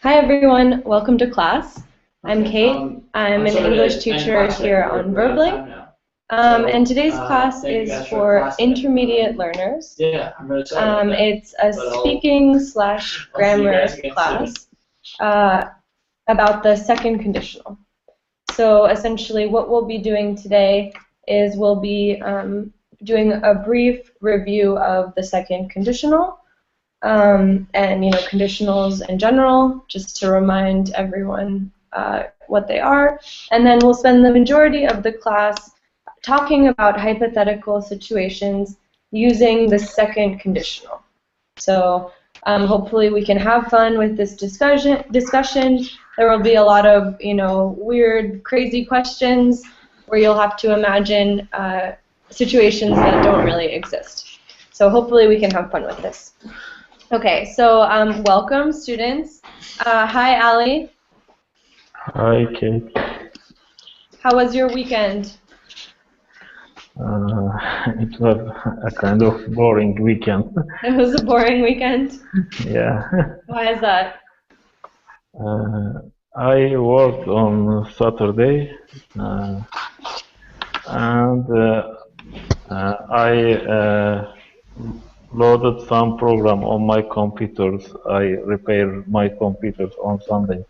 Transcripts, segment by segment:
Hi everyone, welcome to class. I'm Kate. I'm an English teacher here on Verbling. And today's class is for intermediate learners. It's a speaking/grammar class about the second conditional. So essentially what we'll be doing today is we'll be doing a brief review of the second conditional. And conditionals in general, just to remind everyone what they are. And then we'll spend the majority of the class talking about hypothetical situations using the second conditional. So hopefully we can have fun with this discussion. There will be a lot of weird, crazy questions where you'll have to imagine situations that don't really exist. So hopefully we can have fun with this. Okay, so welcome, students. Hi, Ali. Hi, Kate. How was your weekend? It was a kind of boring weekend. It was a boring weekend? Yeah. Why is that? I worked on Saturday, and I loaded some program on my computers. I repaired my computers on Sunday.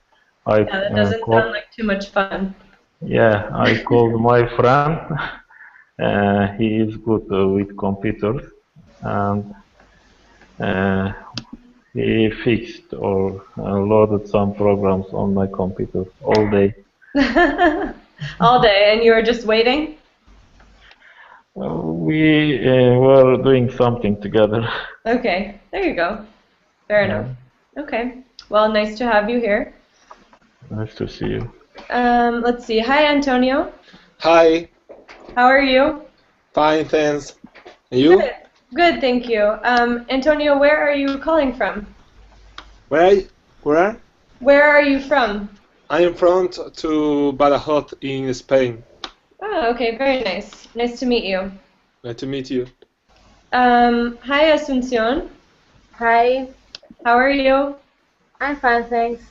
Yeah, that doesn't sound like too much fun. Yeah, I called my friend. He is good with computers, and he fixed or loaded some programs on my computer all day. All day, and you were just waiting? We were doing something together. Okay, there you go. Fair enough. Okay, well, nice to have you here. Nice to see you. Let's see. Hi, Antonio. Hi. How are you? Fine, thanks. And you? Good. Good, thank you. Antonio, where are you calling from? Where? Where are you from? I am from to Badajoz in Spain. Oh, okay, very nice. Nice to meet you. Nice to meet you. Hi, Asuncion. Hi. How are you? I'm fine, thanks.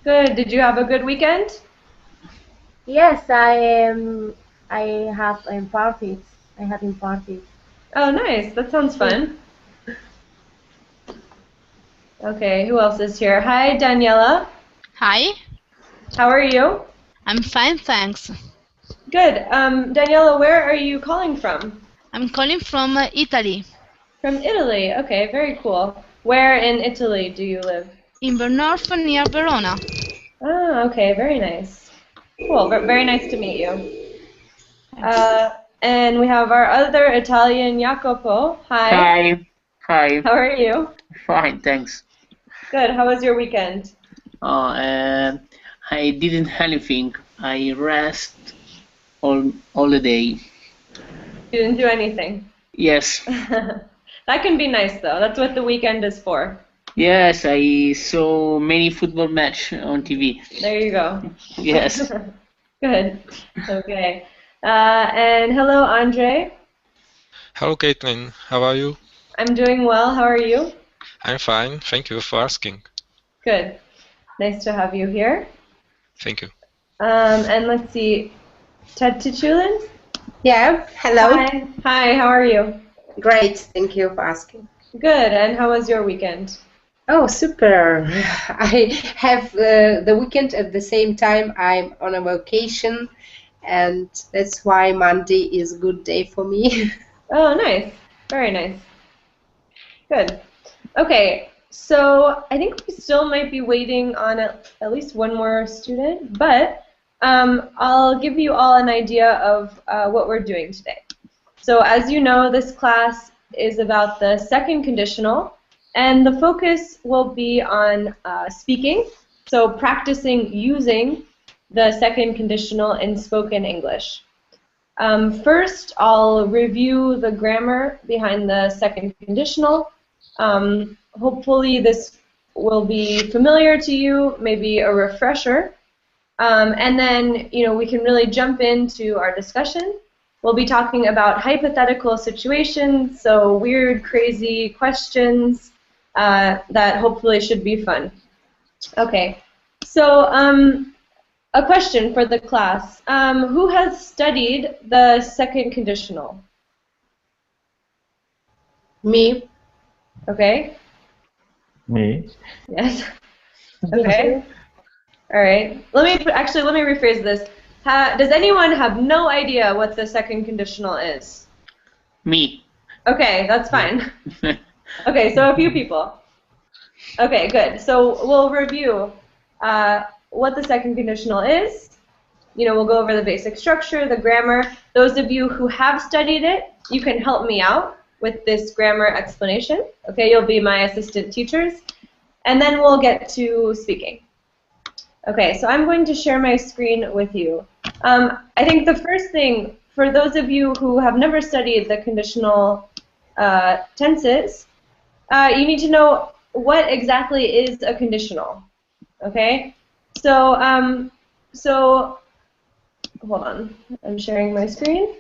Good. Did you have a good weekend? Yes, I have parties. I had parties. Oh, nice. That sounds fun. Okay, who else is here? Hi, Daniela. Hi. How are you? I'm fine, thanks. Good. Daniela, where are you calling from? I'm calling from Italy. From Italy. Okay, very cool. Where in Italy do you live? In North near Verona. Oh, okay, very nice. Cool. Very nice to meet you. And we have our other Italian, Jacopo. Hi. Hi. How are you? Fine, thanks. Good. How was your weekend? I didn't anything. I rest all the day. You didn't do anything? Yes. That can be nice, though. That's what the weekend is for. Yes, I saw many football match on TV. There you go. Yes. Good. Okay. And hello, Andre. Hello, Caitlin. How are you? I'm doing well. How are you? I'm fine. Thank you for asking. Good. Nice to have you here. Thank you. And let's see. Ted Tichulin? Yeah, hello. Hi. Hi, how are you? Great, thank you for asking. Good, and how was your weekend? Oh, super. I have the weekend at the same time. I'm on a vacation, and that's why Monday is a good day for me. Oh, nice. Very nice. Good. Okay, so I think we still might be waiting on at least one more student, but I'll give you all an idea of what we're doing today. So as you know, this class is about the second conditional, and the focus will be on speaking, so practicing using the second conditional in spoken English. First, I'll review the grammar behind the second conditional. Hopefully this will be familiar to you, maybe a refresher. And then, we can really jump into our discussion. We'll be talking about hypothetical situations, so weird, crazy questions that hopefully should be fun. Okay, So, a question for the class. Who has studied the second conditional? Me. Okay. Me. Yes. Okay. All right. Let me rephrase this. Does anyone have no idea what the second conditional is? Me. Okay, that's fine. Okay, so a few people. Okay, good. So we'll review what the second conditional is. We'll go over the basic structure, the grammar. Those of you who have studied it, you can help me out with this grammar explanation. Okay, you'll be my assistant teachers. And then we'll get to speaking. Okay, so I'm going to share my screen with you. I think the first thing, for those of you who have never studied the conditional tenses, you need to know what exactly is a conditional. Okay, so hold on, I'm sharing my screen.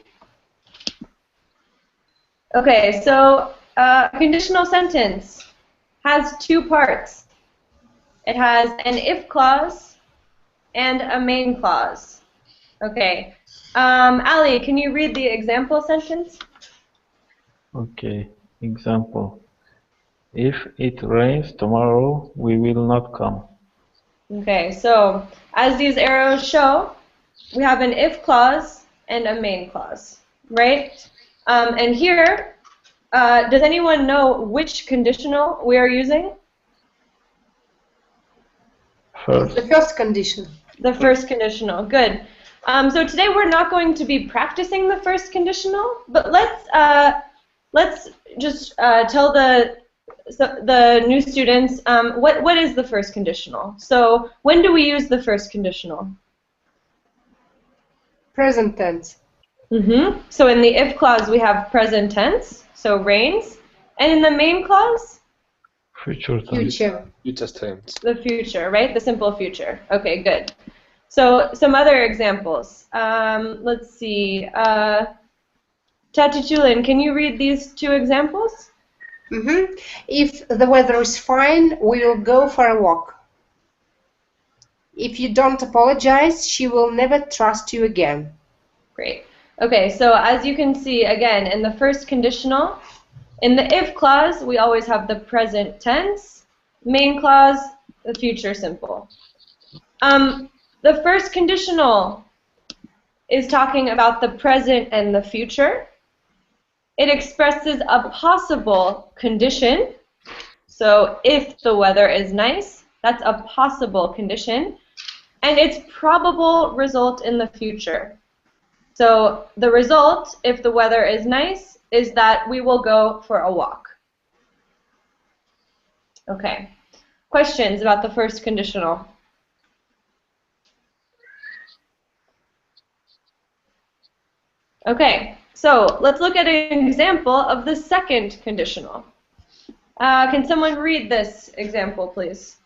Okay, so a conditional sentence has two parts. It has an if clause and a main clause. Okay, Ali, can you read the example sentence? Okay. Example. If it rains tomorrow, we will not come. Okay, so as these arrows show, we have an if clause and a main clause, right? And here, does anyone know which conditional we are using? First. The first condition. The first conditional, good. So today we're not going to be practicing the first conditional, but let's just tell the new students what is the first conditional. So when do we use the first conditional? Present tense. So in the if clause we have present tense, so rains, and in the main clause? Future tense. Future. Future tense. The future, right? The simple future. Okay, good. So some other examples. Let's see. Tati Chulin, can you read these two examples? If the weather is fine, we will go for a walk. If you don't apologize, she will never trust you again. Great. Okay, so as you can see, again, in the first conditional, in the if clause, we always have the present tense. Main clause, the future simple. The first conditional is talking about the present and the future. It expresses a possible condition. So if the weather is nice, that's a possible condition. And its probable result in the future. So the result, if the weather is nice, is that we will go for a walk. Okay. Questions about the first conditional? Okay, so let's look at an example of the second conditional. Can someone read this example, please?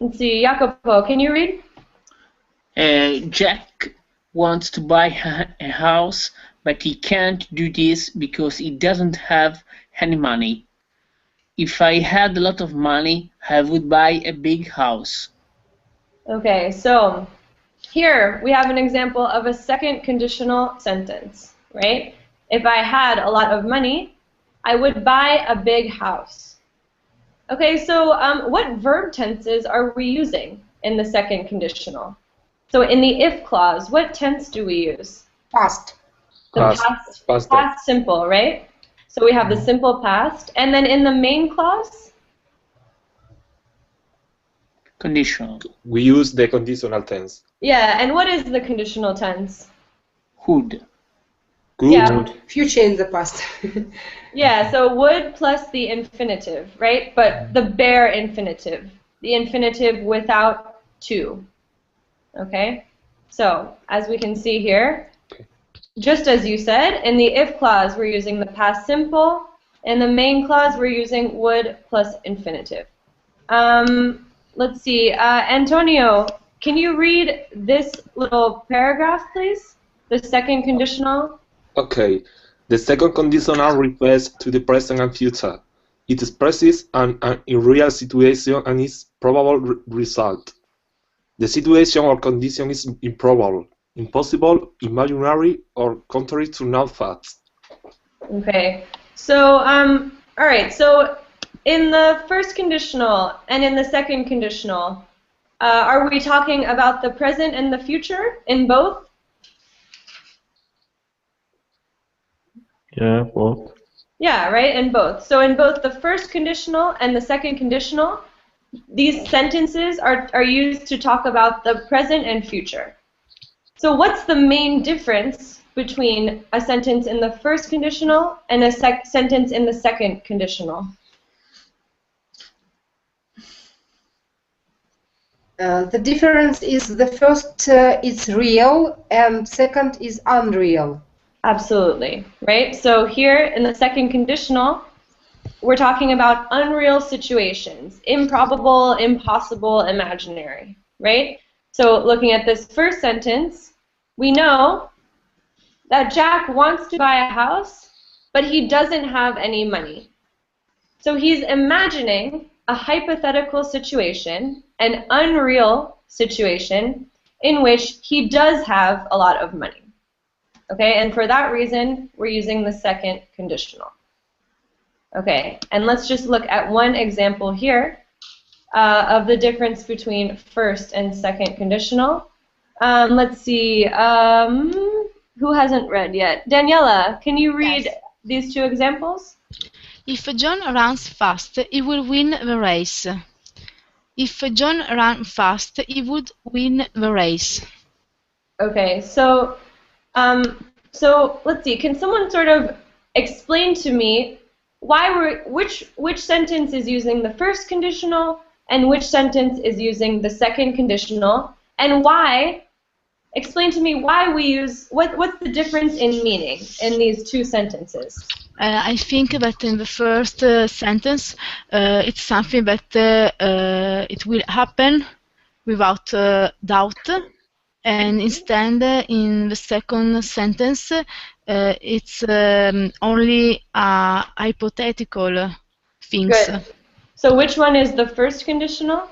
Let's see, Jacopo, can you read? Jack wants to buy a house, but he can't do this because he doesn't have any money. If I had a lot of money, I would buy a big house. Okay, so here we have an example of a second conditional sentence, right? If I had a lot of money, I would buy a big house. Okay, so what verb tenses are we using in the second conditional? So in the if clause, what tense do we use? Past. The past simple, right? So we have the simple past. And then in the main clause? Conditional. We use the conditional tense. Yeah, and what is the conditional tense? Would. Good. Yeah. Future in the past. Yeah, so would plus the infinitive, right? But the bare infinitive. The infinitive without to. Okay? So, as we can see here, just as you said, in the if clause we're using the past simple. In the main clause we're using would plus infinitive. Let's see. Antonio, can you read this little paragraph, please? The second conditional. Okay. The second conditional refers to the present and future. It expresses an unreal situation and its probable result. The situation or condition is improbable, impossible, imaginary, or contrary to known facts. Okay. So, all right. So, in the first conditional and in the second conditional, are we talking about the present and the future in both? Yeah, both. Yeah, right, in both. So in both the first conditional and the second conditional, these sentences are used to talk about the present and future. So what's the main difference between a sentence in the first conditional and a sentence in the second conditional? The difference is the first is real and second is unreal. Absolutely, right? So here in the second conditional, we're talking about unreal situations, improbable, impossible, imaginary, right? So looking at this first sentence, we know that Jack wants to buy a house, but he doesn't have any money. So he's imagining a hypothetical situation, an unreal situation, in which he does have a lot of money. Okay, and for that reason, we're using the second conditional. Okay, and let's just look at one example here of the difference between first and second conditional. Let's see, who hasn't read yet? Daniela, can you read these two examples? If John runs fast, he will win the race. If John ran fast, he would win the race. Okay, so let's see. Can someone sort of explain to me which sentence is using the first conditional and which sentence is using the second conditional, and why? Explain to me why we use what's the difference in meaning in these two sentences. I think that in the first sentence, it's something that it will happen without doubt, and instead, in the second sentence, it's only hypothetical things. Good. So which one is the first conditional?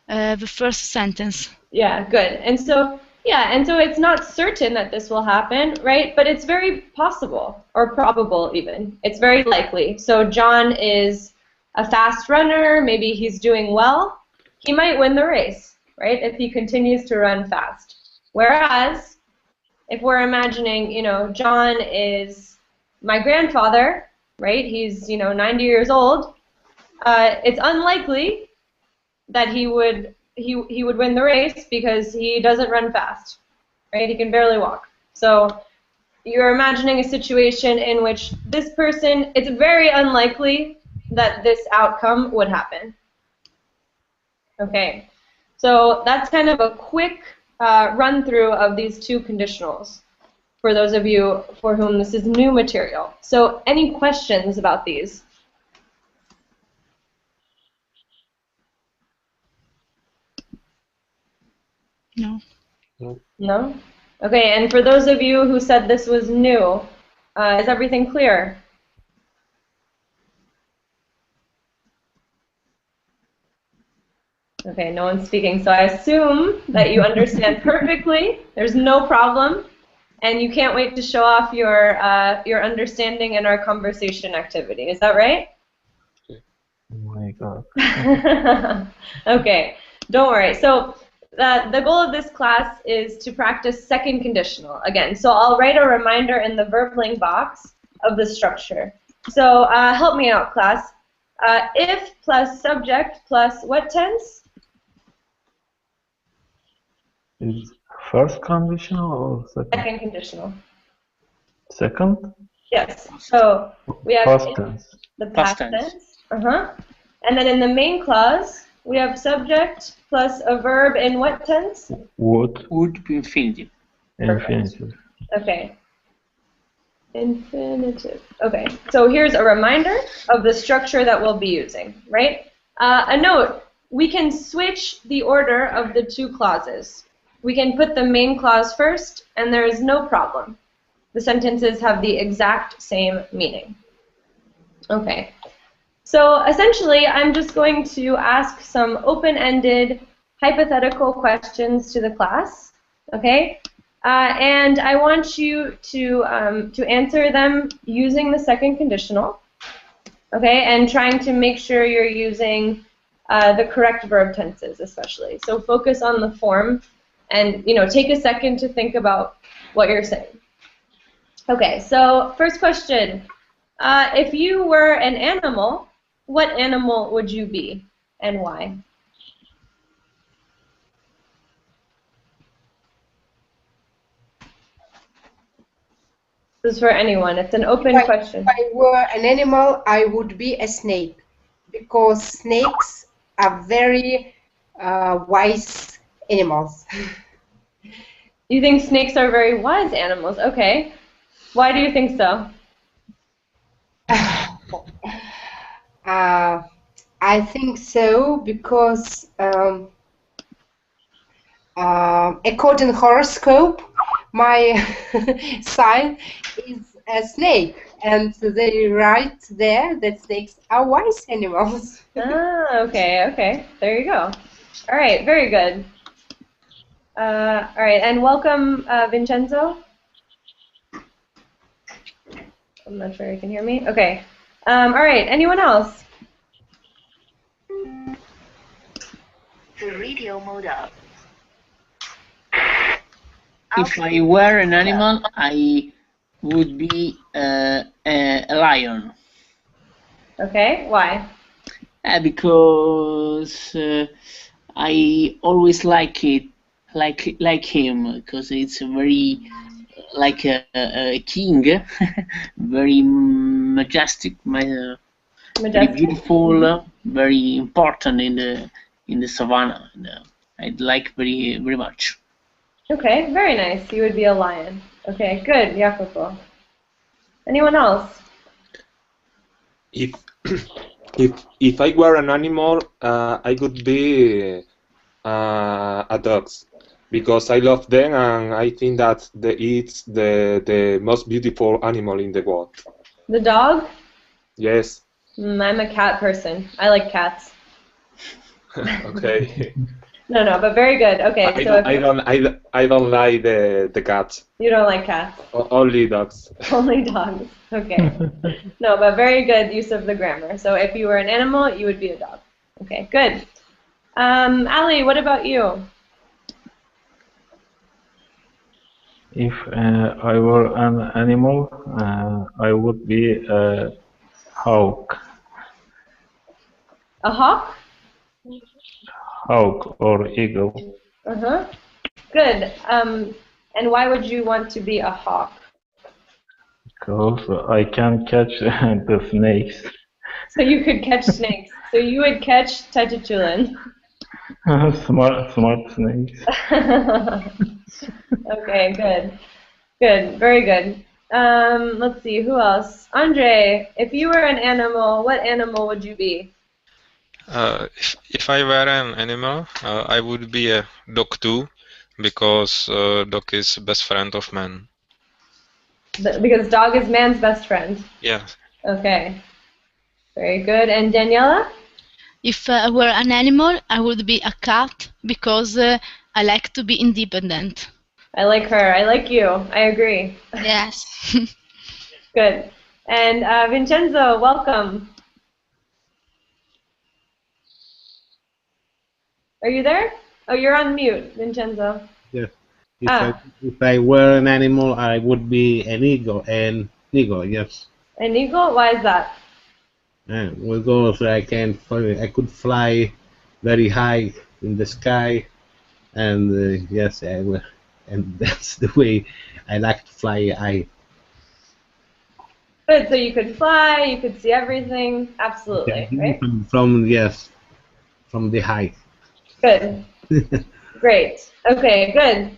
The first sentence. Yeah, good. And so it's not certain that this will happen, right? But it's very possible, or probable even. It's very likely. So John is a fast runner. Maybe he's doing well. He might win the race, right, if he continues to run fast. Whereas, if we're imagining, John is my grandfather, right? He's, 90 years old. It's unlikely that he would win the race because he doesn't run fast, right? He can barely walk. So you're imagining a situation in which this person, it's very unlikely that this outcome would happen. Okay, so that's kind of a quick run through of these two conditionals for those of you for whom this is new material. So any questions about these? No. No? Okay, and for those of you who said this was new, is everything clear? Okay, no one's speaking, so I assume that you understand perfectly. There's no problem, and you can't wait to show off your understanding in our conversation activity. Is that right? Oh my God. Okay, don't worry. So the goal of this class is to practice second conditional again. So I'll write a reminder in the verbling box of the structure. So help me out, class. If plus subject plus what tense? Is first conditional or second? Second conditional. Second? Yes. So we have Past tense. the past Past tense. tense. And then in the main clause, we have subject plus a verb in what tense? Would. Would be infinitive. Infinitive. Okay. Infinitive. Okay. So here's a reminder of the structure that we'll be using, right? A note, we can switch the order of the two clauses. We can put the main clause first, and there is no problem. The sentences have the exact same meaning. Okay. So essentially, I'm just going to ask some open-ended hypothetical questions to the class, okay? And I want you to answer them using the second conditional, okay? And trying to make sure you're using the correct verb tenses, especially. So focus on the form, and take a second to think about what you're saying. Okay, so first question. If you were an animal, what animal would you be, and why? This is for anyone. It's an open question. If I were an animal, I would be a snake, because snakes are very wise animals. You think snakes are very wise animals? Okay. Why do you think so? I think so because according horoscope, my sign is a snake, and they write there that snakes are wise animals. Okay. There you go. All right, very good. All right, and welcome, Vincenzo. I'm not sure you can hear me. Okay. All right, anyone else? The radio mode up. If I were an animal, I would be a lion. Okay, why? Because I always like him, because it's very like a king, very majestic, very beautiful, very important in the savannah. I'd like very much. Okay, very nice. You would be a lion. Okay, good, Jacopo. Anyone else? If I were an animal, I would be a dog, because I love them and I think that it's the most beautiful animal in the world. The dog? Yes. I'm a cat person. I like cats. Okay. No, but very good. Okay, I don't like the cats. You don't like cats? Only dogs. Only dogs. Okay. No, but very good use of the grammar. So if you were an animal, you would be a dog. Okay, good. Ali, what about you? If I were an animal, I would be a hawk. A hawk? Hawk or eagle. Uh-huh. Good. And why would you want to be a hawk? Because I can catch the snakes. So you could catch snakes. So you would catch Tatachulin. Smart snakes. Okay, good. Good, very good. Let's see, who else? Andre, if you were an animal, what animal would you be? If I were an animal, I would be a dog too, because dog is best friend of man. Because dog is man's best friend. Yeah. Okay. Very good. And Daniela? If I were an animal, I would be a cat because I like to be independent. I like her. I like you. I agree. Yes. Good. And Vincenzo, welcome. Are you there? Oh, you're on mute, Vincenzo. Yes. If I were an animal, I would be an eagle. Yes. An eagle? Why is that? Because I could fly very high in the sky, and yes, and that's the way I like to fly. Good. So you could fly. You could see everything. Absolutely. Right? From the height. Good. Great. Okay, good.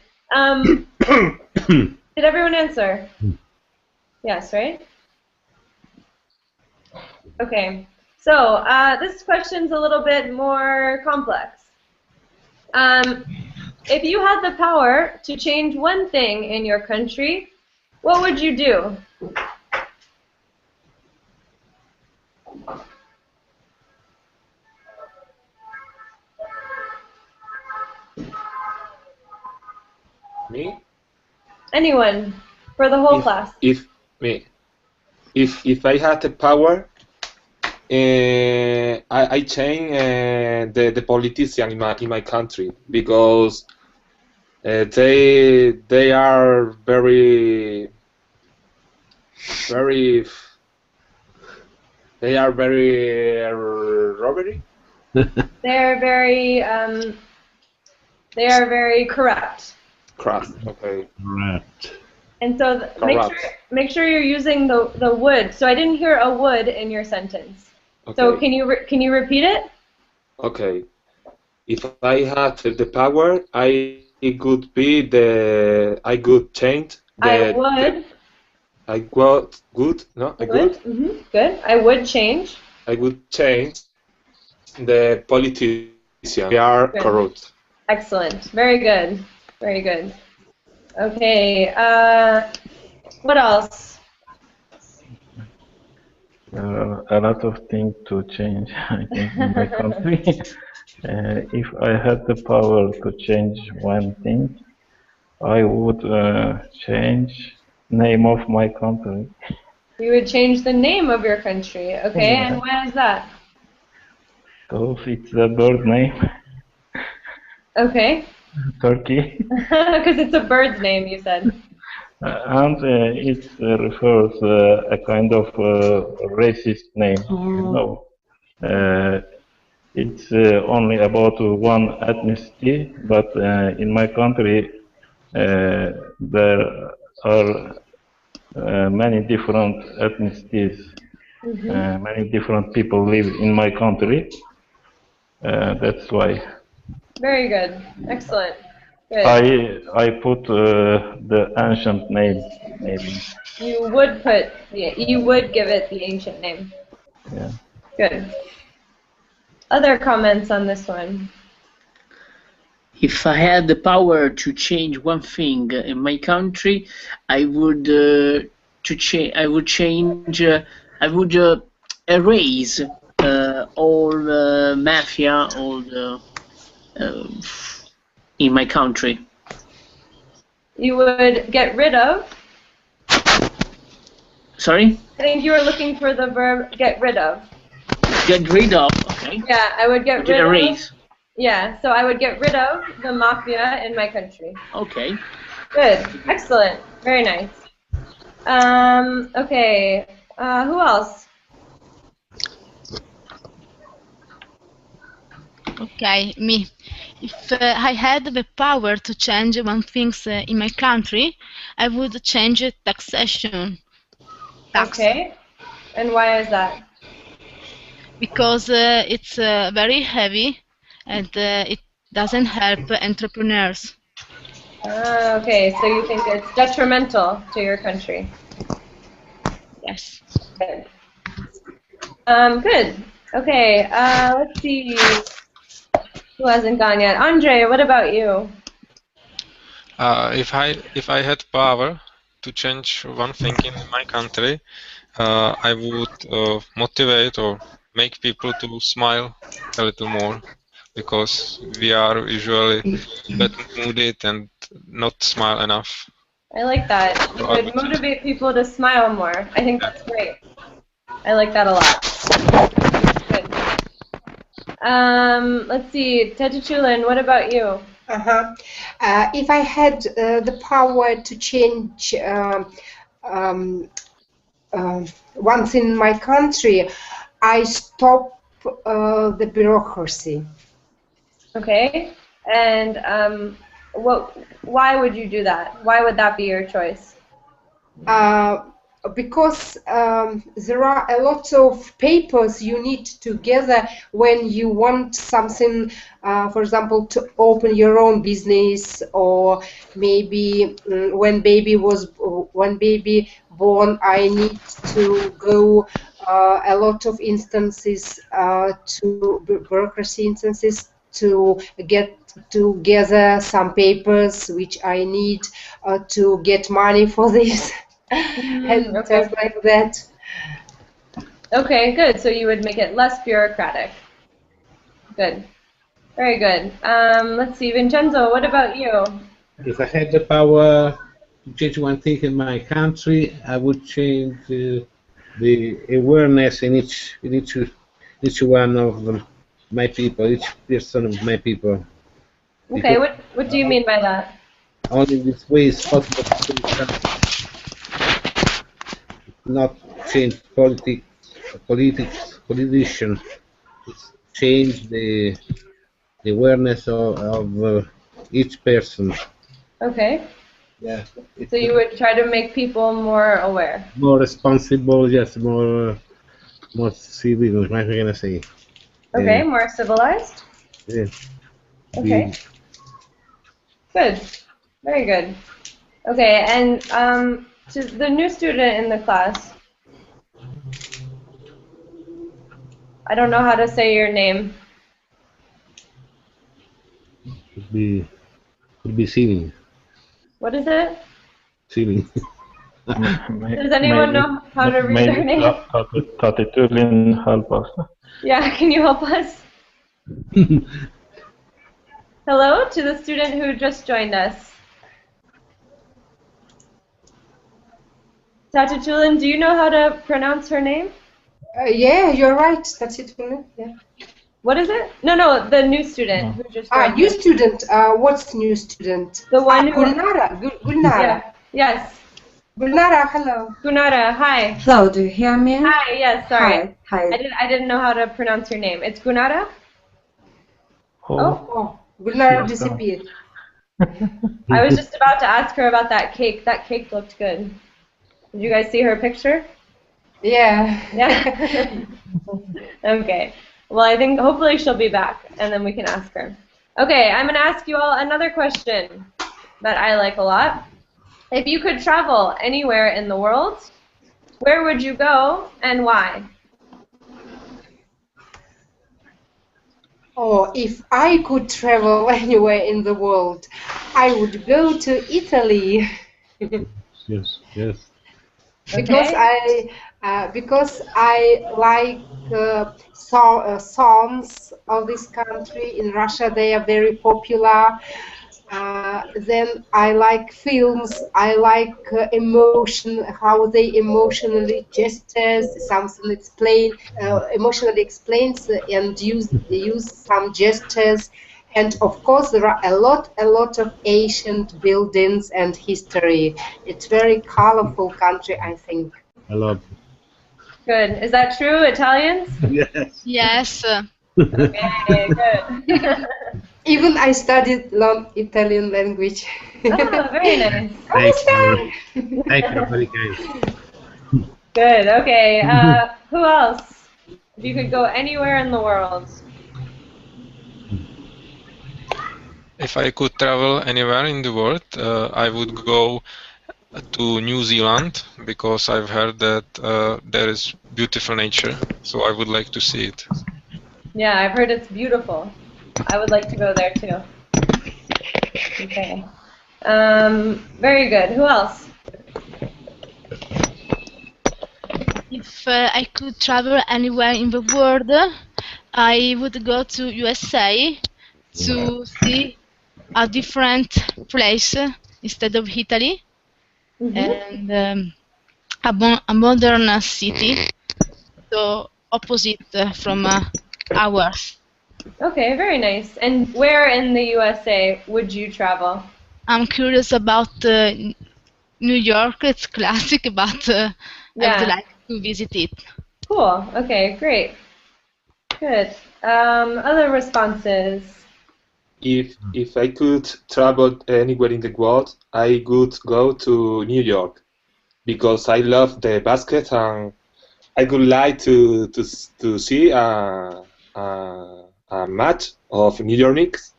Did everyone answer? Yes, right? Okay. So this question's a little bit more complex. If you had the power to change one thing in your country, what would you do? Me? Anyone for the whole class. If me, if I had the power, I change the politician in my country because they are very they are very robbery. They are very corrupt. Corrupt. Okay. Correct. And so Corrupt. make sure you're using the would. So I didn't hear a would in your sentence. Okay. So can you repeat it? Okay. If I had the power, I could change I would. Good. Good. I would change. I would change the politicians. They are Good. corrupt. Excellent. Very good. Very good. Okay. What else? There are a lot of things to change, I think, in my country. If I had the power to change one thing, I would change name of my country. You would change the name of your country. Okay. Yeah. And why is that? Because it's a bird name, Okay. Turkey, Because it's a bird's name, you said. and it refers a kind of racist name. You know, it's only about one ethnicity, but in my country there are many different ethnicities. Many different people live in my country. That's why. Very good. Excellent. Good. I put the ancient name, maybe. You would give it the ancient name. Yeah. Good. Other comments on this one? If I had the power to change one thing in my country, I would erase all mafia, all in my country. You would get rid of. Sorry? I think you were looking for the verb get rid of. Get rid of. Okay. Yeah, I would get rid Erase. of. Yeah, so I would get rid of the mafia in my country. Okay. Good. Excellent. Very nice. Okay. Who else? Okay, me. If I had the power to change one thing in my country, I would change taxation. Tax. Okay. And why is that? Because it's very heavy and it doesn't help entrepreneurs. Okay, so you think it's detrimental to your country? Yes. Good. Good. Okay, let's see. Who hasn't gone yet? Andre, what about you? If I had power to change one thing in my country, I would motivate or make people to smile a little more, because we are usually bad mooded and not smile enough. I like that. You would motivate people to smile more. I think that's great. I like that a lot. Good. Let's see. Tejachulin, what about you? If I had the power to change one thing in my country, I stop the bureaucracy. Okay. And why would you do that? Why would that be your choice? Because there are a lot of papers you need to gather when you want something, for example, to open your own business, or maybe when baby born, I need to go a lot of instances to bureaucracy instances to get together some papers which I need to get money for this. And okay. just like that. Okay, good. So you would make it less bureaucratic. Good. Very good. Let's see, Vincenzo, what about you? If I had the power to change one thing in my country, I would change the awareness in each one of my people, each person of my people. Okay, Because what do you mean by that? only this way is possible to change something, not change politician. It's change the awareness of each person. Okay. Yeah, it's So you would try to make people more aware. more responsible, yes, more civil. What am I gonna say? Okay, more civilized. Yeah, Okay, good. Very good. Okay, and to the new student in the class, I don't know how to say your name. could be ceiling, What is it? ceiling. Does anyone know how to read their maybe name? Tulin help us. Yeah, can you help us? Hello to the student who just joined us. Tatutulin, do you know how to pronounce her name? Yeah, you're right. That's it for me. Yeah. What is it? No, the new student who just joined New us. student. What's new student? The one who... Gulnara. Gulnara. Yeah. Yes. Gulnara, hello. Gunara, hi. Hello, do you hear me? Hi, yes, sorry. Hi. I didn't know how to pronounce your name. It's Gunara? Oh, Gulnara disappeared. I was just about to ask her about that cake. That cake looked good. Did you guys see her picture? Yeah. Yeah. Okay. Well, I think hopefully she'll be back, and then we can ask her. Okay, I'm going to ask you all another question that I like a lot. If you could travel anywhere in the world, where would you go and why? Oh, if I could travel anywhere in the world, I would go to Italy. Yes. Because I like songs of this country. In Russia, they are very popular. Then I like films. I like emotion, how they emotionally gestures, something emotionally explains and use some gestures. And of course, there are a lot of ancient buildings and history. It's very colorful country, I think. I love Good. Is that true, Italians? Yes. Yes. Okay, good. Even I studied Italian language. Oh, very nice. Thank you, very kind. Good. Okay. Who else? If you could go anywhere in the world. If I could travel anywhere in the world, I would go to New Zealand because I've heard that there is beautiful nature, so I would like to see it. Yeah, I've heard it's beautiful. I would like to go there too. Okay. Very good. Who else? If I could travel anywhere in the world, I would go to USA to see a different place instead of Italy, and a modern city, so opposite from ours. Okay, very nice. And where in the USA would you travel? I'm curious about New York. It's classic, but I would like to visit it. Cool. Okay, great. Good. Other responses? If I could travel anywhere in the world, I would go to New York because I love the basket and I would like to see a match of New York Knicks.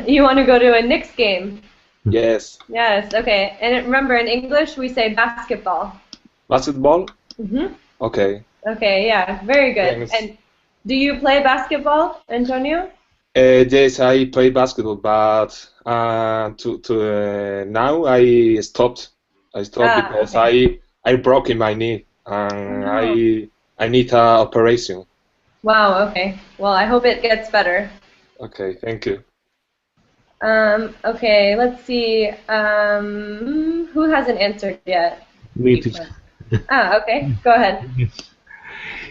You want to go to a Knicks game? Yes. Yes. Okay. And remember, in English we say basketball. Basketball? Mhm. Okay. Okay. Yeah. Very good. Thanks. And do you play basketball, Antonio? Yes, I play basketball, but now I stopped. Because okay. I broke in my knee and Oh. I need an operation. Wow. Okay. Well, I hope it gets better. Okay, thank you. Okay, let's see. Who hasn't answered yet? Me too. Okay, go ahead.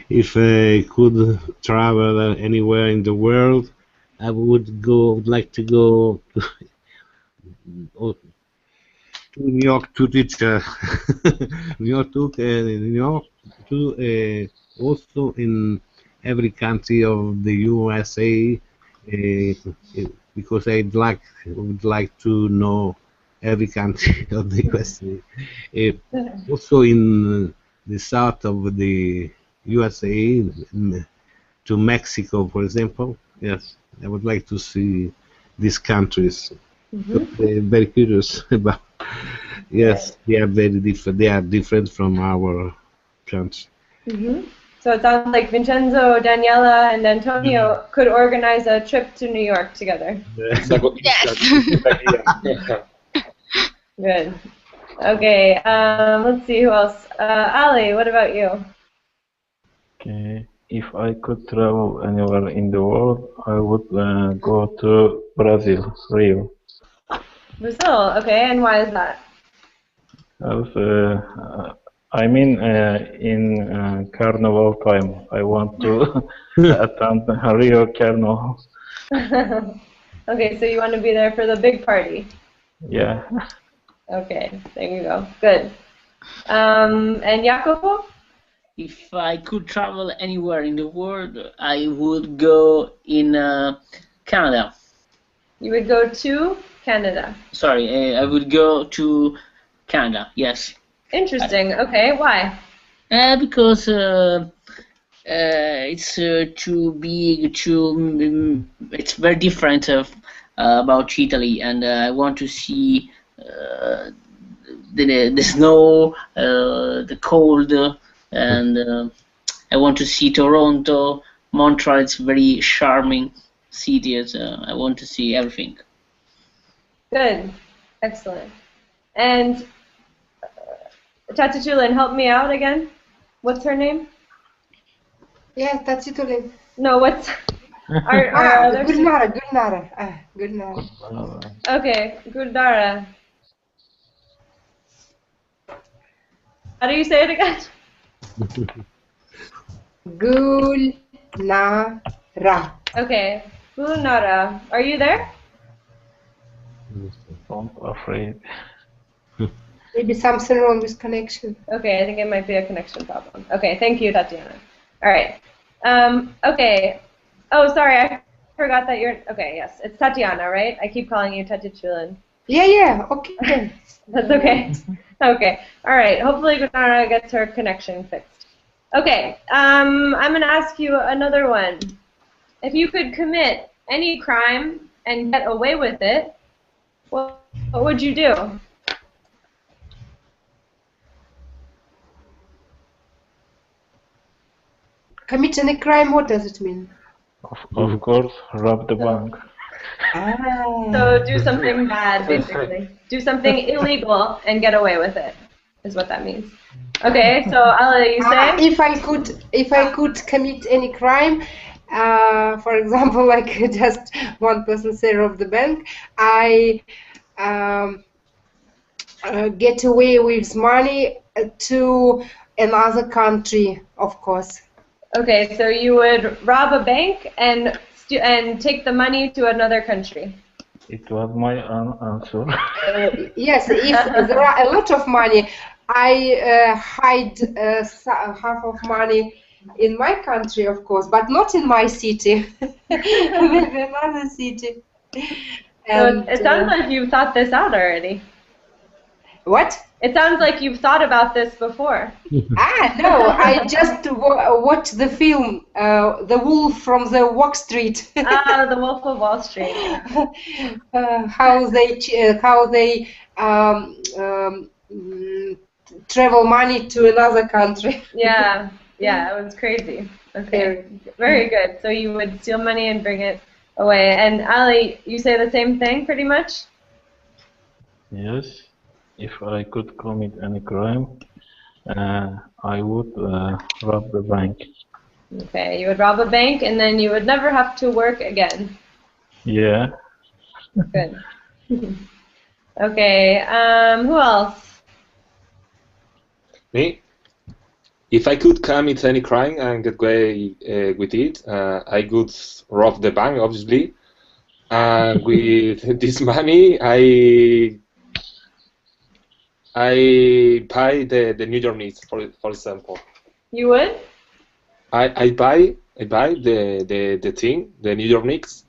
If I could travel anywhere in the world, I would like to go to New York to teach New York to New York to also in every country of the USA because would like to know every country of the USA. Also in the south of the USA to Mexico, for example. Yes, I would like to see these countries. They're very curious about. Yes, they are very different. They are different from our country. So it sounds like Vincenzo, Daniela, and Antonio could organize a trip to New York together. Good. Okay, let's see who else. Ali, what about you? Okay. If I could travel anywhere in the world, I would go to Brazil, Rio. Brazil, okay, and why is that? I mean, in Carnival time, I want to attend Rio Carnival. Okay, so you want to be there for the big party. Yeah. Okay, there you go. Good. And Jacopo? If I could travel anywhere in the world, I would go in Canada. You would go to Canada. Sorry, I would go to Canada. Yes. Interesting. Okay, why? Because it's too big. It's very different about Italy, and I want to see the snow, the cold, and I want to see Toronto, Montreal. It's very charming city. I want to see everything. Good. Excellent. And Tatitulin, help me out again. What's her name? Yeah, Tatitulin. No, what's our other? Gulnara. Okay, Gurdara. How do you say it again? Gulnara. Okay, Gulnara. Are you there? Don't afraid. Maybe something wrong with connection. Okay, I think it might be a connection problem. Okay, thank you, Tatiana. All right. Okay. Oh, sorry, I forgot that you're. Okay, yes, it's Tatiana, right? I keep calling you Tatitulin. Yeah. Okay. That's okay. Okay. All right. Hopefully, Gulnara gets her connection fixed. Okay. I'm gonna ask you another one. If you could commit any crime and get away with it, what would you do? Commit any crime, what does it mean? Of course, rob the bank. So do something bad, basically. Do something illegal and get away with it, is what that means. Okay, so Ali, you say? If I could commit any crime, for example, like just one person say rob the bank, I get away with money to another country, of course. Okay, so you would rob a bank and take the money to another country. It was my answer. Yes, if there are a lot of money, I hide half of money in my country, of course, but not in my city. Maybe another city. So it sounds like you've thought this out already. What? It sounds like you've thought about this before. No, I just watched the film, The Wolf from the Wall Street. The Wolf of Wall Street. How they travel money to another country. Yeah, it was crazy. Okay, very good. So you would steal money and bring it away. And Ali, you say the same thing, pretty much? Yes. If I could commit any crime, I would rob the bank. Okay, you would rob a bank and then you would never have to work again. Yeah. Good. Okay. Who else? Me? If I could commit any crime and get away with it, I could rob the bank, obviously. And with this money, I buy the New York Knicks, for example. You would? I buy the thing, the New York Knicks.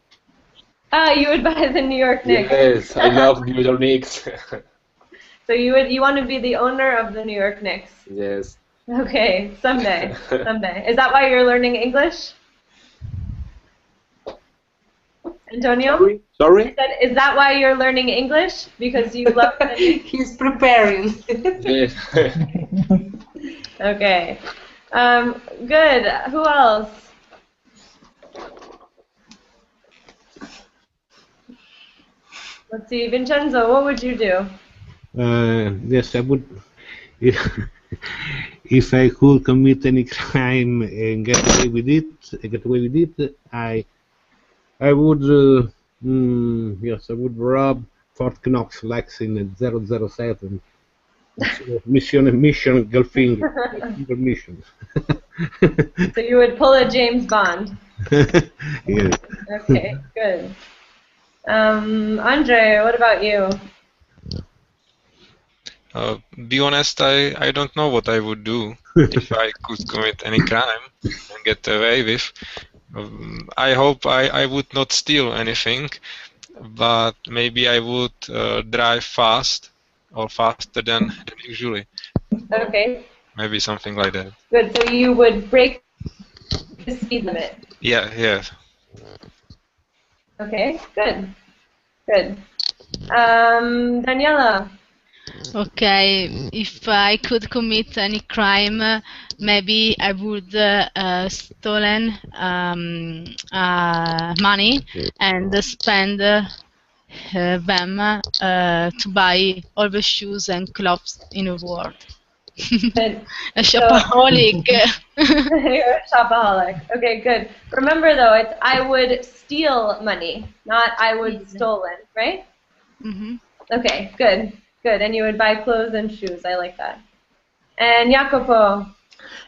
You would buy the New York Knicks. Yes, I love New York Knicks. So you want to be the owner of the New York Knicks? Yes. Okay, someday. Someday. Is that why you're learning English? Antonio? Sorry? I said, is that why you're learning English? Because you love the He's preparing. Yes. Okay. Good. Who else? Let's see. Vincenzo, what would you do? Yes, I would. If I could commit any crime and get away with it, I would. Yes, I would rob Fort Knox, like in 007. Mission Goldfinger mission. So you would pull a James Bond. Yes. Okay, good. Andre, what about you? Be honest, I don't know what I would do if I could commit any crime and get away with. I hope I would not steal anything, but maybe I would drive fast or faster than usually. Okay, Maybe something like that. good. So you would break the speed limit. Yeah. Okay, good. Good. Daniela. Okay, if I could commit any crime, maybe I would stolen money and spend them to buy all the shoes and clothes in the world. Good. A shopaholic. You're a shopaholic. Okay, good. Remember though, it's I would steal money, not I would stolen, right? Mm-hmm. Okay, good. Good. And you would buy clothes and shoes. I like that. And Jacopo.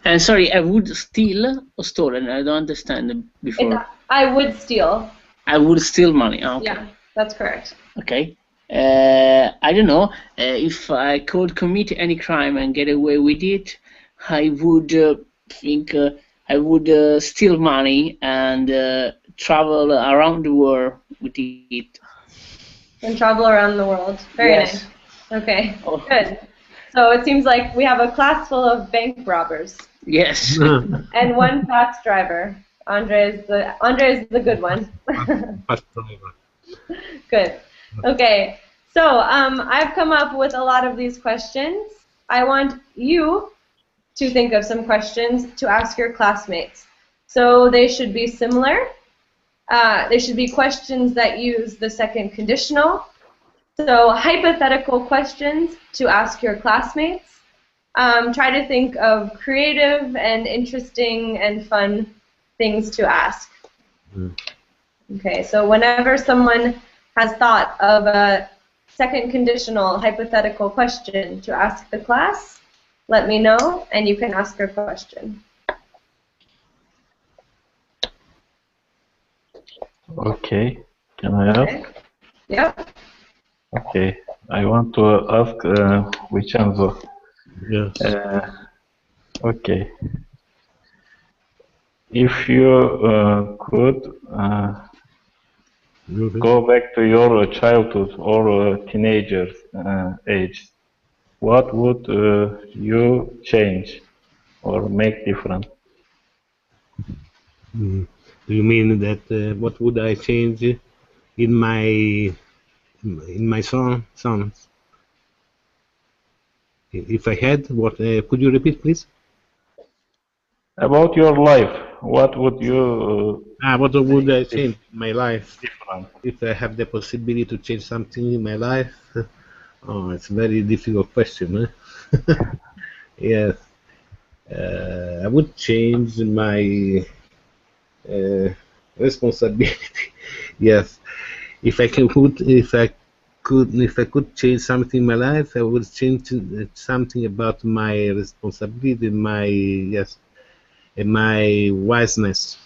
And sorry, I would steal or stolen. I don't understand before. I would steal. I would steal money. Okay. Yeah, that's correct. Okay. I don't know. If I could commit any crime and get away with it, I would think I would steal money and travel around the world with it. And travel around the world. Very nice. Okay, good. So it seems like we have a class full of bank robbers. Yes. And one fast driver. Andre is the good one. Fast driver. Good. Okay. So I've come up with a lot of these questions. I want you to think of some questions to ask your classmates. So they should be similar. They should be questions that use the second conditional. So hypothetical questions to ask your classmates. Try to think of creative and interesting and fun things to ask. Okay, so whenever someone has thought of a second conditional hypothetical question to ask the class, let me know and you can ask your question. Okay, can I ask? Yep. Okay, I want to ask Vincenzo. Yes. Okay. If you could go back to your childhood or teenager's age, what would you change or make different? Do you mean that what would I change in my songs? If I had, what could you repeat, please? About your life, what would you? What would I change in my life? Different. If I have the possibility to change something in my life, oh, it's a very difficult question. Yes, I would change my responsibility. Yes, If I could change something in my life, I would change something about my responsibility, and my wiseness.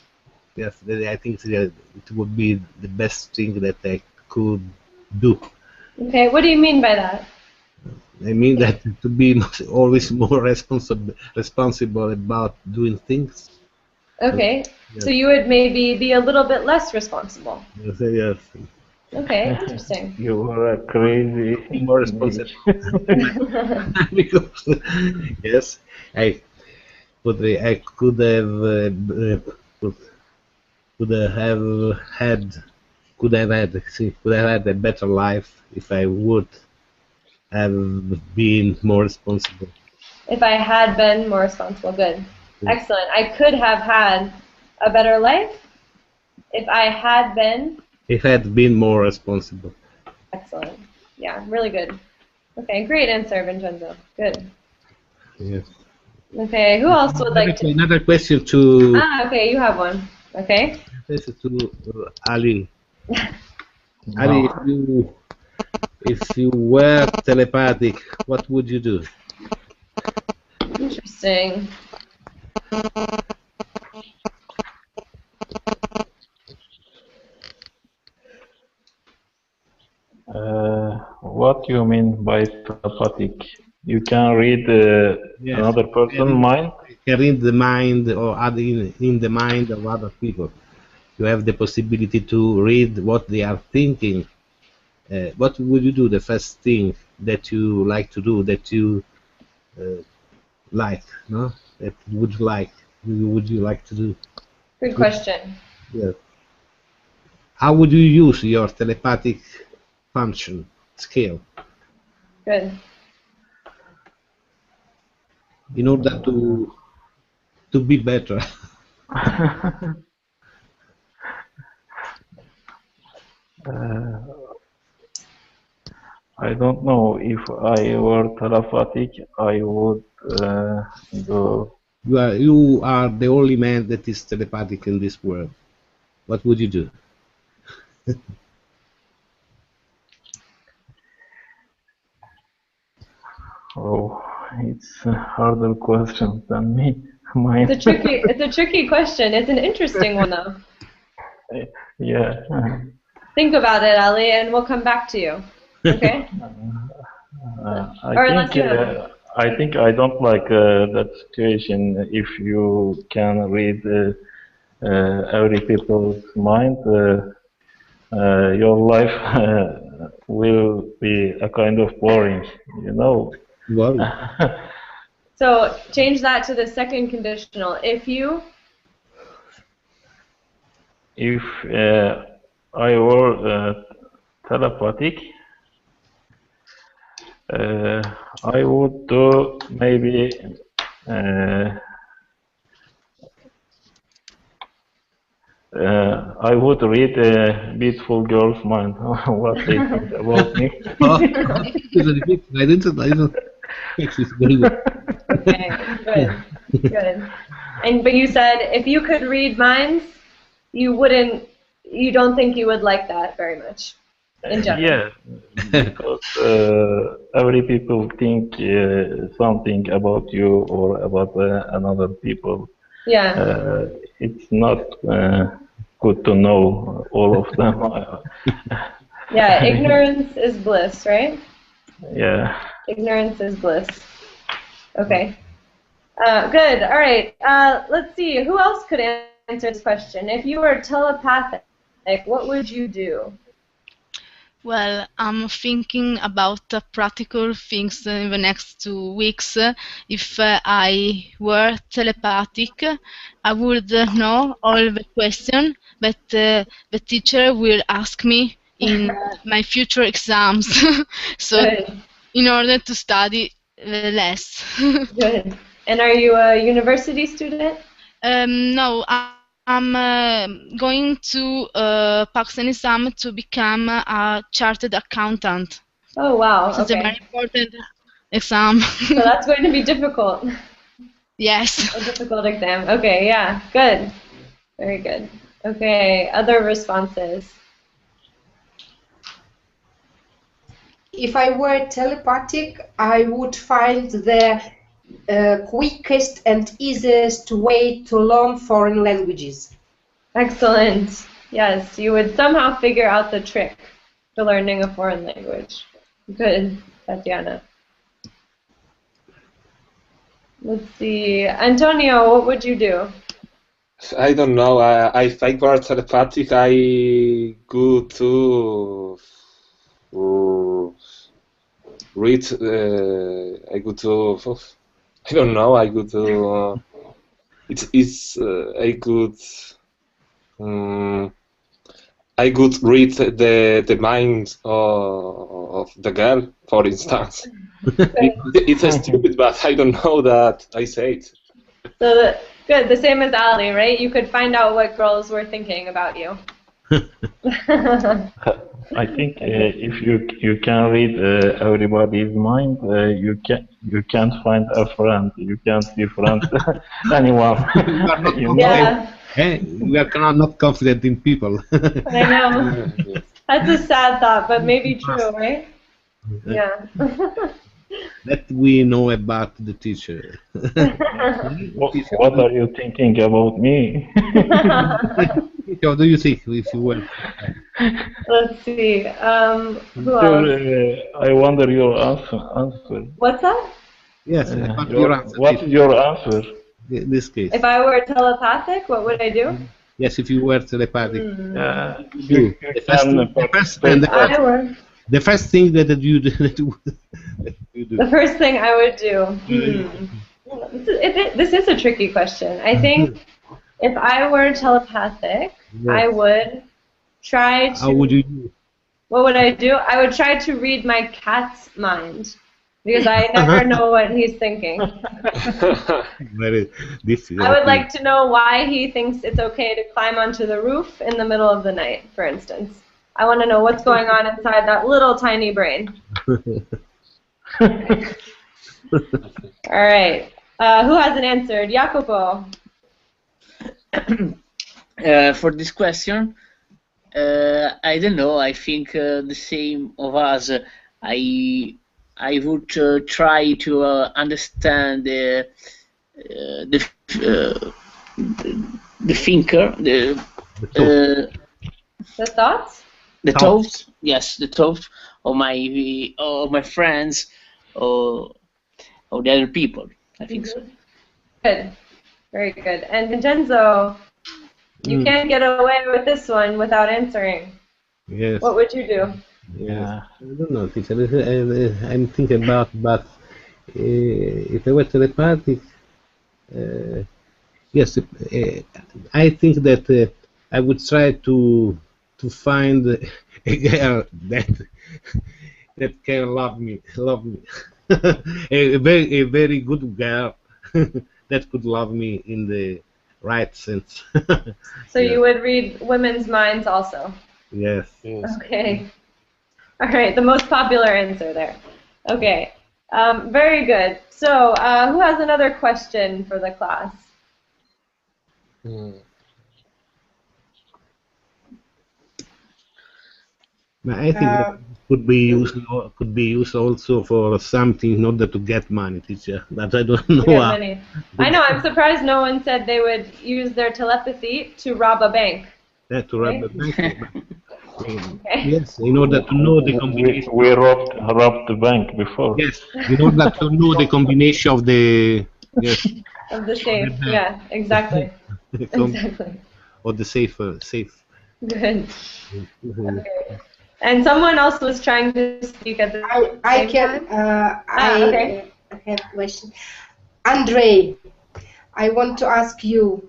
Yes, I think it would be the best thing that I could do. Okay, what do you mean by that? I mean that to be always more responsible about doing things. Okay, Yes. so you would maybe be a little bit less responsible. Yes. Okay, interesting. You are a crazy More responsible. English. Because yes, I could have had a better life if I would have been more responsible. If I had been more responsible, good. Yeah. Excellent. I could have had a better life if I had been. If I had been more responsible. Excellent. Yeah, really good. Okay, great answer, Vincenzo. Good. Yes. Okay, who else would like to? Another question to Okay, you have one. Okay. Ali. Ali, if you were telepathic, what would you do? Interesting. What do you mean by telepathic? You can read Yes, another person's mind? you can read the mind or in the mind of other people. You have the possibility to read what they are thinking. What would you do? The first thing that you like to do, that you like, no? That would you like to do? Good question. Yeah. How would you use your telepathic function skill Good. in order to be better? I don't know. If I were telepathic, I would do. You are the only man that is telepathic in this world. What would you do? Oh, it's a harder question than me. Mine. It's a tricky question. It's an interesting one, though. Yeah. Think about it, Ali, and we'll come back to you. Okay? I think I don't like that situation. If you can read every people's mind, your life will be a kind of boring, you know. Well, So change that to the second conditional. If I were telepathic, I would do maybe I would read a beautiful girl's mind, what they think about me. I didn't. It's very good. Okay, good, good. But you said if you could read minds, you don't think you would like that very much, in general. Yeah, because every people think something about you or about another people. Yeah. It's not good to know all of them. Yeah, ignorance is bliss, right? Yeah. Ignorance is bliss. Okay. Good. All right. Let's see. Who else could answer this question? If you were telepathic, what would you do? Well, I'm thinking about practical things in the next 2 weeks. If I were telepathic, I would know all the questions that the teacher will ask me in my future exams. So, Good. in order to study less. Good. And are you a university student? No, I'm going to Pakistan exam to become a chartered accountant. Oh, wow. It's a Okay. very important exam. So that's going to be difficult. Yes. A difficult exam. Okay, yeah. Good. Very good. Okay, other responses. if I were telepathic, I would find the quickest and easiest way to learn foreign languages. Excellent. Yes, you would somehow figure out the trick to learning a foreign language. Good, Tatiana. Let's see. Antonio, what would you do? I don't know. If I were telepathic, I go to read. I go to. I don't know. I go to. It's I could. I could read the mind of the girl, for instance. It's stupid, but I don't know that I say it. So good, the same as Ali, right? You could find out what girls were thinking about you. I think if you can read everybody's mind, you can't find a friend. You can't be friends anyone. You are not You confident. Yeah, We are not confident in people. I know. That's a sad thought, but maybe true, right? Yeah. That we know about the teacher. What are you thinking about me? What do you think if you were? Let's see. Who Sure, else? I wonder your answer. What's that? Yes, I want your answer. What is your answer? In this case. If I were telepathic, what would I do? Yes, if you were telepathic. You can participate. The first thing that you do. The first thing I would do. This is a tricky question. I think if I were telepathic, I would try to. How would you do? What would I do? I would try to read my cat's mind because I never know what he's thinking. Very difficult. I would like to know why he thinks it's okay to climb onto the roof in the middle of the night, for instance. I want to know what's going on inside that little tiny brain. All right. Who hasn't answered? Jacopo. For this question, I don't know. I think the same of us. I would try to understand the thinker, The thoughts? the thoughts. Yes, the thoughts of my friends or of the other people. I think so. Good. Very good. And Vincenzo, you can't get away with this one without answering. Yes. What would you do? Yeah. I don't know, teacher. I'm thinking about, but if I were telepathic, yes, I think that I would try to find a girl that can love me, a very good girl that could love me in the right sense. So you would read women's minds also? Yes. Okay. All right, the most popular answer there. Okay. Very good. So who has another question for the class? I think that could be used also for something in order to get money, teacher. But I don't know To get how. money. I know. I'm surprised no one said they would use their telepathy to rob a bank. Yeah, to rob the bank. Okay. Yes, in order to know the combination. We robbed the bank before. Yes, in order to know the combination of the Of the safe. Yeah, exactly. Exactly. or the safe. Good. Okay. And someone else was trying to speak at the I same can. time? I have a question. Andre, I want to ask you,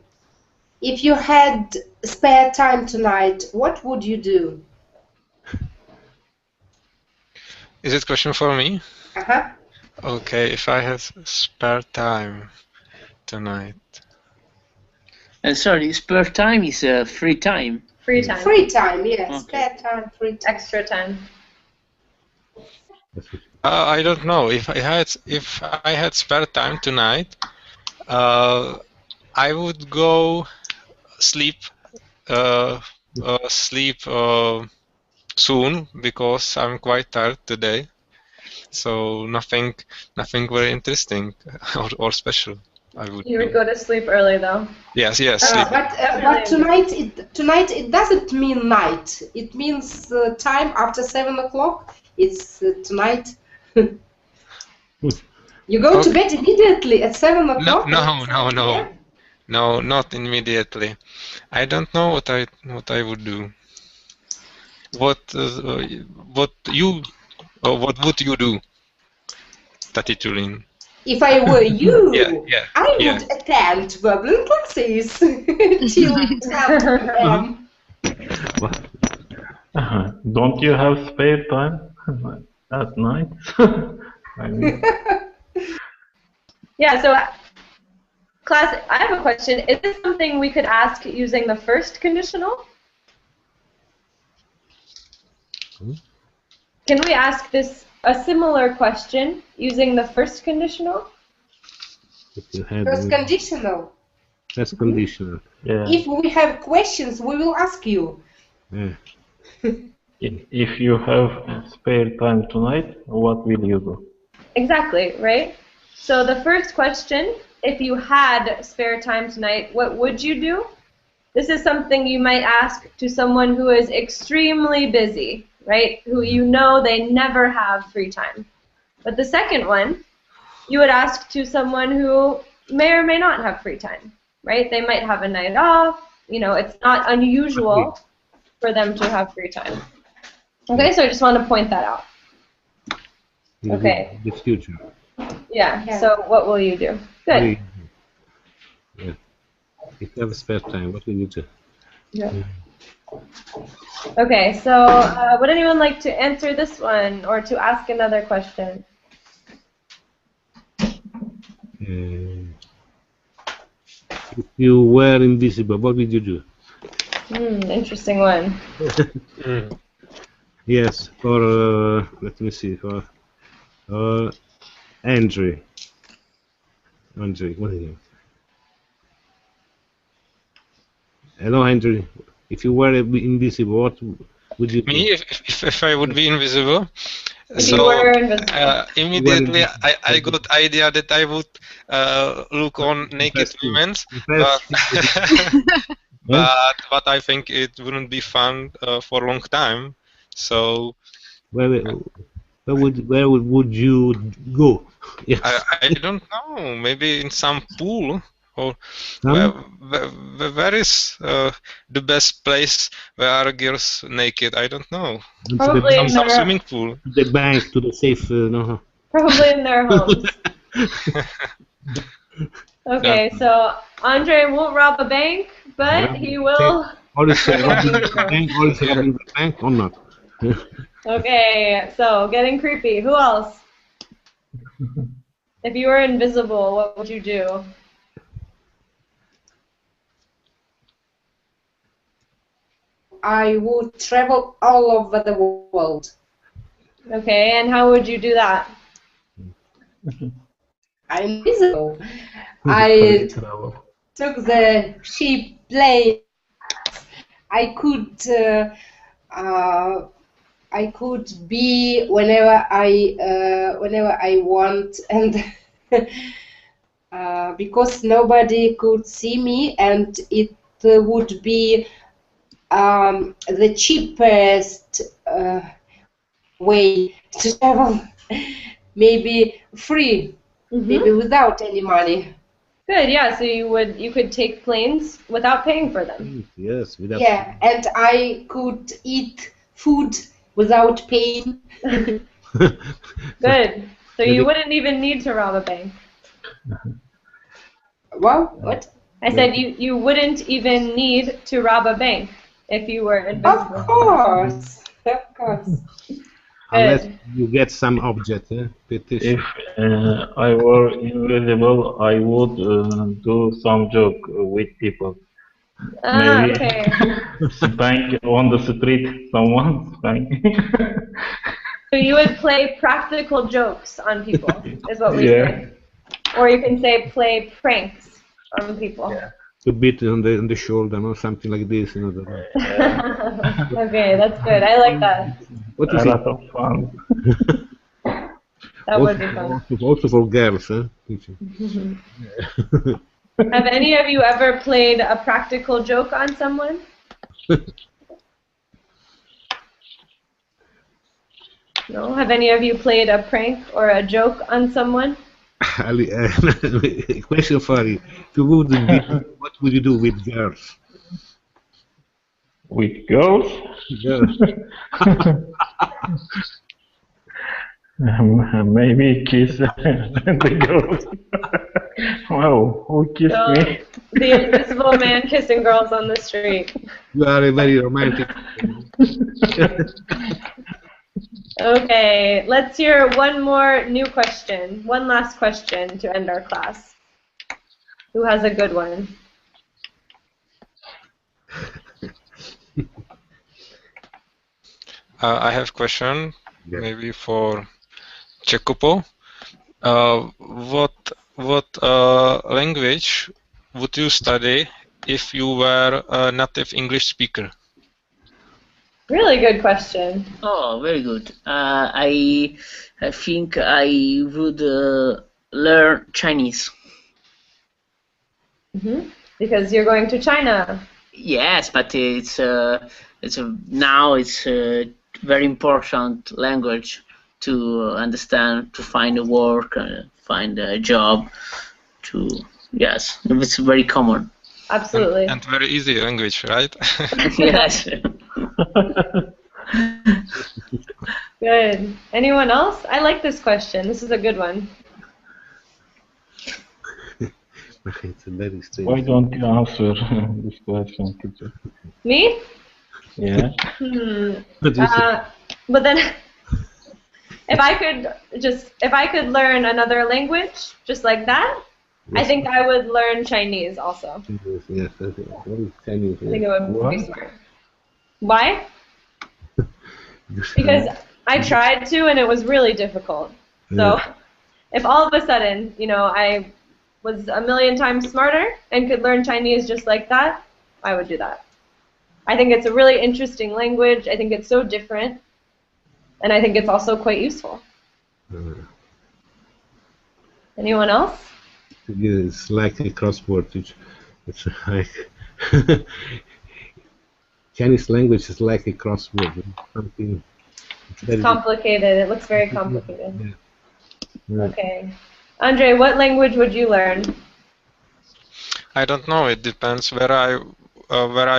if you had spare time tonight, what would you do? Is it a question for me? Uh-huh. Okay, if I have spare time tonight. And sorry, spare time is free time. Free time. Free time, yes. Okay. Spare time, free time. Extra time. I don't know. If I had spare time tonight, I would go sleep soon because I'm quite tired today. So nothing very interesting or special. I would You would do. go to sleep early though. Yes, sleep. But tonight it doesn't mean night. It means time after 7 o'clock. It's tonight. You go to bed immediately at 7 o'clock. No, not immediately. I don't know what I would do. What would you do, Tatitulin? If I were you, I Yeah. would attend verbal classes till 10 p.m. Don't you have spare time at night? I mean, Yeah, so class, I have a question. Is this something we could ask using the first conditional? Can we ask this a similar question using the first conditional? First conditional. That's conditional. yeah. If we have questions, we will ask you. Yeah. If you have spare time tonight, what will you do? Exactly, right? So the first question, if you had spare time tonight, what would you do? This is something you might ask to someone who is extremely busy, right? Who you know they never have free time. But the second one, you would ask to someone who may or may not have free time, right? They might have a night off. You know, it's not unusual for them to have free time. Okay, so I just want to point that out. Okay. The future. Yeah, so what will you do? Good. Yeah. If you have spare time, what will you do? Yeah. Okay, so would anyone like to answer this one or to ask another question? If you were invisible, what would you do? Interesting one. Yes, or let me see, for Andrew. Andrew, what is it? Hello, Andrew. If you were invisible, what would you do? Me, if I would be invisible. If you were invisible. Immediately I got idea that I would look on naked women, but I think it wouldn't be fun for a long time. So where would you go? Yes. I don't know. Maybe in some pool or where is the best place where are girls naked? I don't know. Probably in some their swimming pool. To the bank, to the safe. No. Probably in their homes. Okay, so Andre won't rob a bank, but he will. Always robbing the bank or not? Okay, so getting creepy. Who else? If you were invisible, what would you do? I would travel all over the world. Okay, and how would you do that? I'm invisible. I took the cheap plane. I could be whenever I want, and because nobody could see me, and it would be the cheapest way to travel. Maybe free, maybe without any money. Good, yeah. So you could take planes without paying for them. Yes, without. Yeah, and I could eat food without paying. Good. So you wouldn't even need to rob a bank. Well, what? I said you wouldn't even need to rob a bank if you were invisible. Of course, of course. Unless you get some object, petition. If I were invisible, I would do some joke with people. Maybe Okay. spank on the street, someone spank. So you would play practical jokes on people, is what we Yeah. say. Or you can say play pranks on people. Yeah. To beat on the shoulder or something like this, you know. Okay, that's good. I like that. What is A it? lot of fun. That would be fun. Also for girls, huh? Have any of you ever played a practical joke on someone? No? Have any of you played a prank or a joke on someone? Ali, question for you. If you wouldn't be, what would you do with girls? With girls? Girls. Maybe kiss the girls. Wow, who kissed So, me? the invisible man kissing girls on the street. You are a very romantic. Okay, let's hear one more new question. One last question to end our class. Who has a good one? I have question, Yeah. maybe for Jacopo. What language would you study if you were a native English speaker? Really good question. Oh, very good. I think I would learn Chinese. Because you're going to China. Yes, but now it's a very important language to understand, to find a work, find a job. Yes, it's very common. Absolutely. And very easy language, right? Yes. Good. Anyone else? I like this question. This is a good one. It's a very strange. Why don't you answer this question, teacher? Me? Yeah. What do you say? But then, if I could learn another language just like that, I think I would learn Chinese also. Yes, Chinese. I think it would What? be smart. Why? Because I tried to and it was really difficult. So, if all of a sudden, I was a million times smarter and could learn Chinese just like that, I would do that. I think it's a really interesting language. I think it's so different. And I think it's also quite useful. Anyone else? It's like a crossword. It's like Chinese language is like a crossword. Something. It's complicated. It looks very complicated. Yeah. Okay. Andre, what language would you learn? I don't know. It depends where I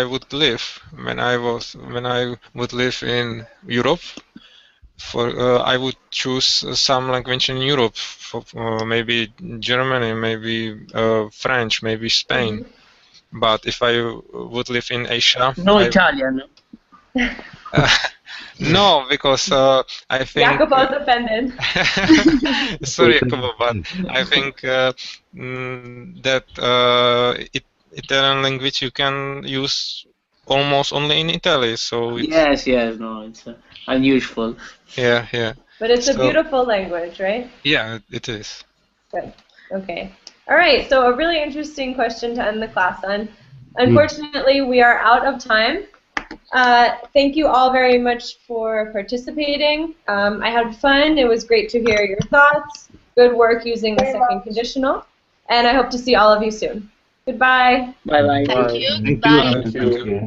would live. When I would live in Europe, I would choose some language in Europe, for maybe Germany, maybe French, maybe Spain. But if I would live in Asia, No Italian. no, because I think. Jacopo's offended. Sorry, Jacopo, but I think that Italian language you can use almost only in Italy. So it's, Yes, no, it's unusual. yeah. But it's a beautiful language, right? Yeah, it is. Good. Okay. All right. So a really interesting question to end the class on. Unfortunately, we are out of time. Thank you all very much for participating. I had fun. It was great to hear your thoughts. Good work using the second conditional. And I hope to see all of you soon. Goodbye. Bye-bye. Thank you. Thank Bye. you. Thank you.